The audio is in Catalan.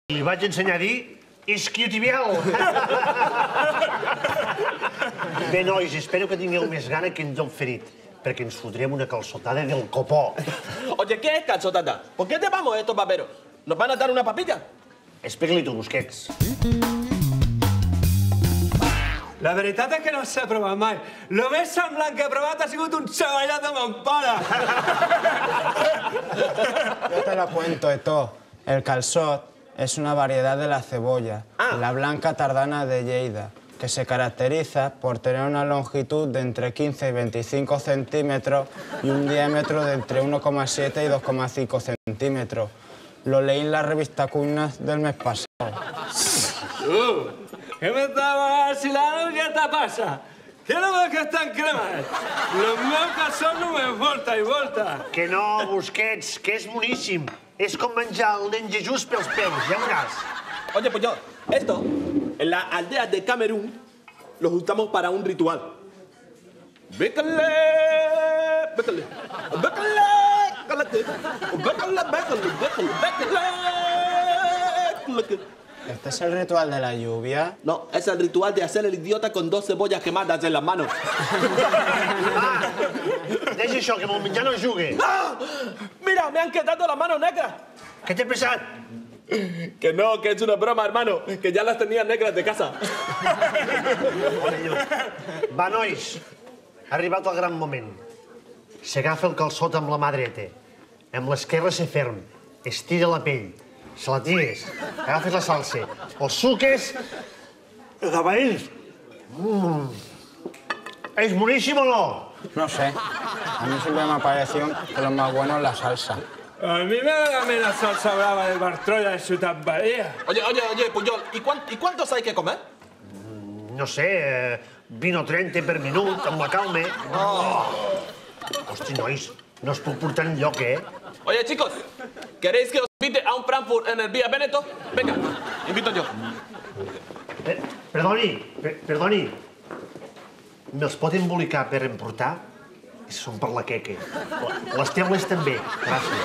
Li vaig ensenyar a dir isquiotibial. Bé, nois, espero que tingueu més gana que en John Ferit, perquè ens fotrem una calçotada del copó. Oye, ¿qué es calzotada? ¿Por qué llevamos estos paperos? ¿Nos van a dar una papilla? Explica-li tu, Busquets. La veritat és que no s'ha provat mai. Lo més semblant que he provat ha sigut un ceballat de mon pare. Yo te lo cuento, Eto. El calçot es una variedad de la cebolla, la blanca tardana de Lleida, que se caracteriza por tener una longitud de entre 15 y 25 centímetros y un diámetro de entre 1,7 y 2,5 centímetros. Lo leí en la revista Cuinas del mes pasado. ¿Qué me estaba vacilando? ¿Qué te pasa? ¿Qué no ves que estan cremats? Los meus calçots només volta i volta. Que no, Busquets, que és boníssim. És com menjar el nen Jesús pels peus, ja veuràs. Oye, pues yo, esto, en la aldea de Camerún, los usamos para un ritual. Bécale, bécale, bécale, bécale, bécale, bécale, bécale. ¿Este es el ritual de la lluvia? No, es el ritual de hacer el idiota con 2 cebollas quemadas en las manos. Deixa això, que amb el menjar no jugue. ¡Ah! Mira, me han quedado las manos negras. Què t'ha passat? Que no, que es una broma, hermano, que ya las tenía negras de casa. Va, nois, ha arribat el gran moment. S'agafa el calçot amb la mà dreta, amb l'esquerra se ferm, estira la pell, se la tires, agafes la salsa, els suques, agabaïns. És boníssim o no? No sé. A mí siempre me ha parecido que lo más bueno es la salsa. A mi m'agrada la salsa brava de Bartrolla de Ciutat Badia. Oye, Puyol, ¿y cuántos hay que comer? No sé, 20 o 30 per minut, amb la calma. Hosti, nois, no es puc portar enlloc, Oye, chicos, ¿queréis que os invite a un Frankfurt en el Vía Veneto? Venga, invito yo. Perdoni. Me'ls pot embolicar per emportar? Són per la queca. Les teules també. Gràcies.